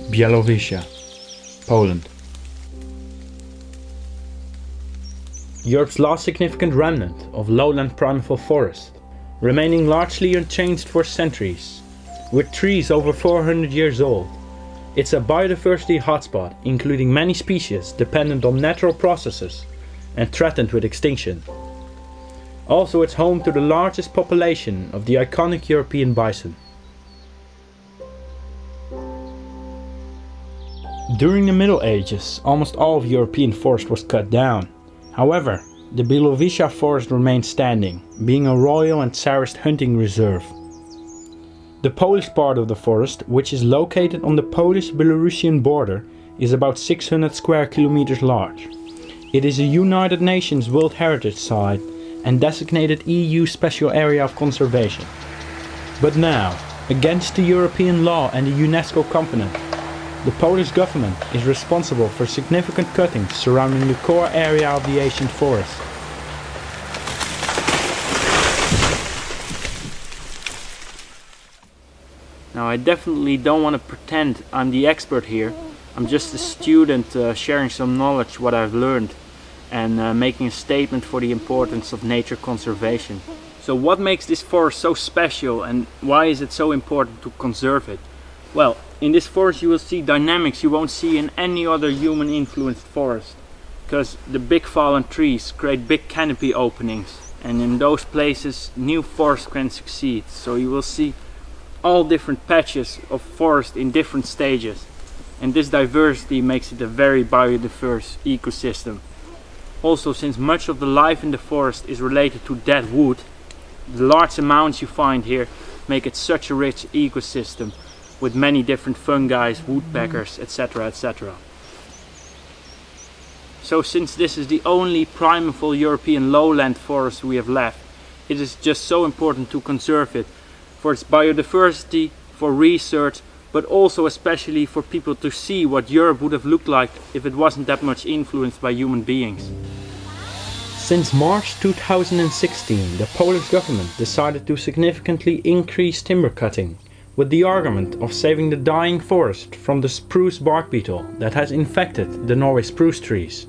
Bialowieza, Poland. Europe's last significant remnant of lowland primeval forest, remaining largely unchanged for centuries, with trees over 400 years old. It's a biodiversity hotspot, including many species dependent on natural processes and threatened with extinction. Also, it's home to the largest population of the iconic European bison. During the Middle Ages, almost all of European forest was cut down. However, the Bialowieza forest remained standing, being a royal and Tsarist hunting reserve. The Polish part of the forest, which is located on the Polish-Belarusian border, is about 600 square kilometers large. It is a United Nations World Heritage Site and designated EU Special Area of Conservation. But now, against the European law and the UNESCO Covenant, the Polish government is responsible for significant cuttings surrounding the core area of the ancient forest. Now, I definitely don't want to pretend I'm the expert here. I'm just a student sharing some knowledge, what I've learned, and making a statement for the importance of nature conservation. So what makes this forest so special and why is it so important to conserve it? Well, in this forest you will see dynamics you won't see in any other human influenced forest, because the big fallen trees create big canopy openings, and in those places new forest can succeed. So you will see all different patches of forest in different stages, and this diversity makes it a very biodiverse ecosystem. Also, since much of the life in the forest is related to dead wood, the large amounts you find here make it such a rich ecosystem with many different fungi, woodpeckers, etc, etc. So since this is the only primeval European lowland forest we have left, it is just so important to conserve it for its biodiversity, for research, but also especially for people to see what Europe would have looked like if it wasn't that much influenced by human beings. Since March 2016, the Polish government decided to significantly increase timber cutting, with the argument of saving the dying forest from the spruce bark beetle that has infected the Norway spruce trees.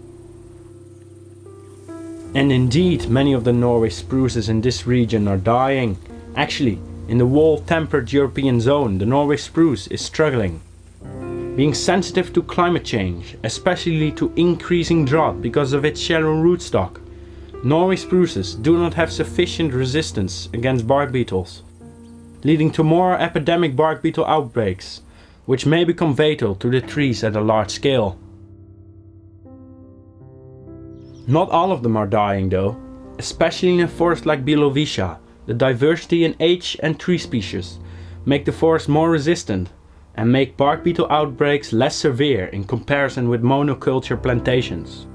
And indeed, many of the Norway spruces in this region are dying. Actually, in the wall-tempered European zone, the Norway spruce is struggling. Being sensitive to climate change, especially to increasing drought because of its shallow rootstock, Norway spruces do not have sufficient resistance against bark beetles, leading to more epidemic bark beetle outbreaks, which may become fatal to the trees at a large scale. Not all of them are dying though, especially in a forest like Bialowieza. The diversity in age and tree species make the forest more resistant and make bark beetle outbreaks less severe in comparison with monoculture plantations.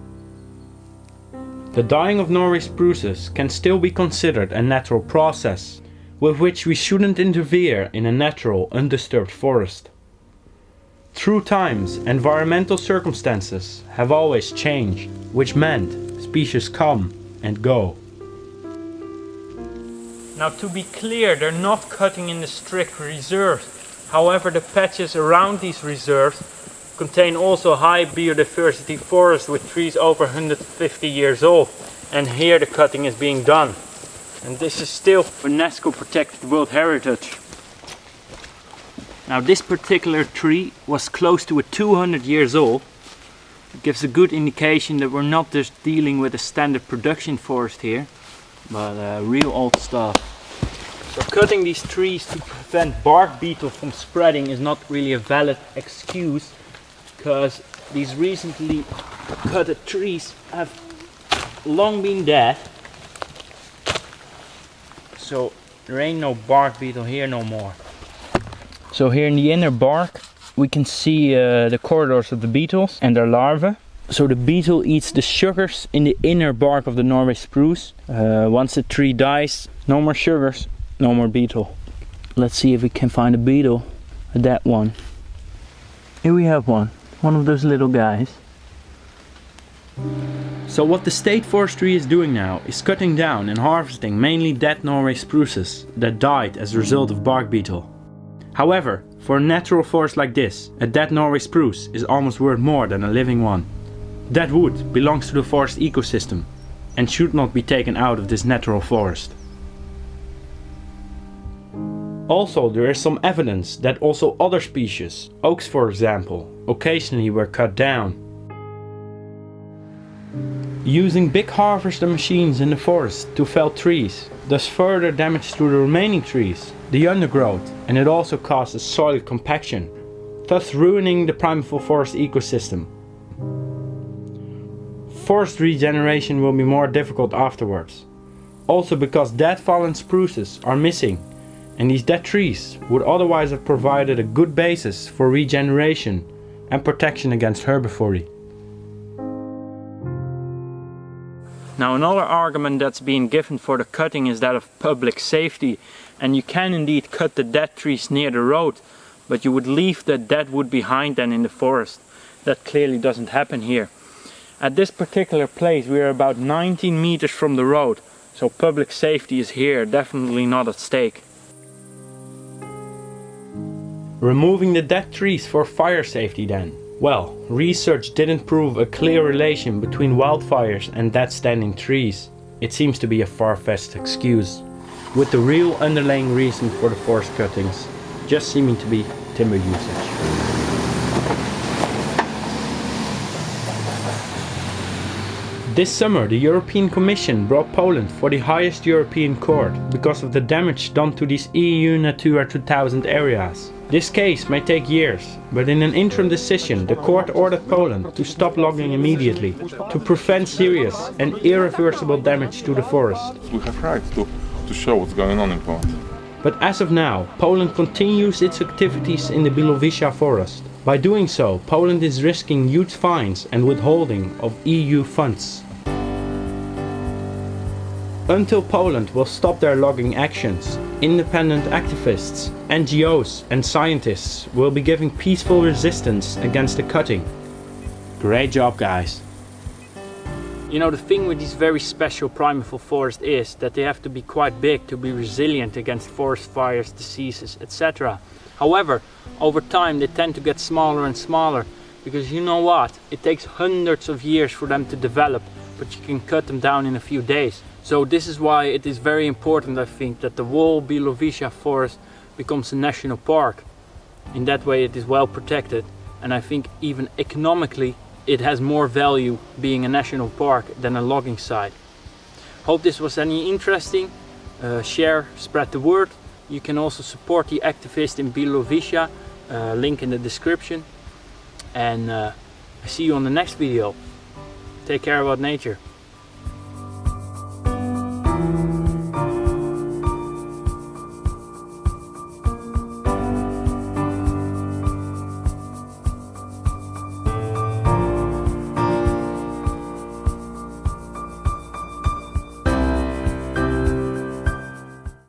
The dying of Norway spruces can still be considered a natural process, with which we shouldn't interfere in a natural, undisturbed forest. Through times, environmental circumstances have always changed, which meant species come and go. Now, to be clear, they're not cutting in the strict reserves. However, the patches around these reserves contain also high biodiversity forests with trees over 150 years old. And here the cutting is being done. And this is still UNESCO protected World Heritage. Now, this particular tree was close to 200 years old. It gives a good indication that we're not just dealing with a standard production forest here, but real old stuff. So cutting these trees to prevent bark beetle from spreading is not really a valid excuse, because these recently cutted trees have long been dead. So there ain't no bark beetle here no more. So here in the inner bark we can see the corridors of the beetles and their larvae. So the beetle eats the sugars in the inner bark of the Norway spruce. Once the tree dies, no more sugars, no more beetle. Let's see if we can find a beetle. That one. Here we have one of those little guys. So what the state forestry is doing now is cutting down and harvesting mainly dead Norway spruces that died as a result of bark beetle. However, For a natural forest like this, a dead Norway spruce is almost worth more than a living one. Dead wood belongs to the forest ecosystem and should not be taken out of this natural forest. Also, there is some evidence that also other species, oaks for example, occasionally were cut down. Using big harvester machines in the forest to fell trees does further damage to the remaining trees, the undergrowth, and it also causes soil compaction, thus ruining the primeval forest ecosystem. Forest regeneration will be more difficult afterwards, also because dead fallen spruces are missing, and these dead trees would otherwise have provided a good basis for regeneration and protection against herbivory. Now, another argument that's being given for the cutting is that of public safety, and you can indeed cut the dead trees near the road, but you would leave the dead wood behind then in the forest. That clearly doesn't happen here. At this particular place we are about 19 meters from the road, so public safety is here definitely not at stake. Removing the dead trees for fire safety then. Well, research didn't prove a clear relation between wildfires and dead standing trees. It seems to be a far-fetched excuse, with the real underlying reason for the forest cuttings just seeming to be timber usage. This summer the European Commission brought Poland for the highest European court because of the damage done to these EU Natura 2000 areas. This case may take years, but in an interim decision the court ordered Poland to stop logging immediately to prevent serious and irreversible damage to the forest. We have rights to show what's going on in Poland. But as of now, Poland continues its activities in the Bialowieza forest. By doing so, Poland is risking huge fines and withholding of EU funds. Until Poland will stop their logging actions, independent activists, NGOs and scientists will be giving peaceful resistance against the cutting. Great job, guys. You know, the thing with these very special primeval forests is that they have to be quite big to be resilient against forest fires, diseases, etc. However, over time they tend to get smaller and smaller, because you know what? It takes hundreds of years for them to develop, but you can cut them down in a few days. So this is why it is very important, I think, that the whole Bialowieza forest becomes a national park. In that way it is well protected, and I think even economically it has more value being a national park than a logging site. Hope this was any interesting. Share, spread the word. You can also support the activist in Bialowieza, link in the description. And I see you on the next video. Take care about nature.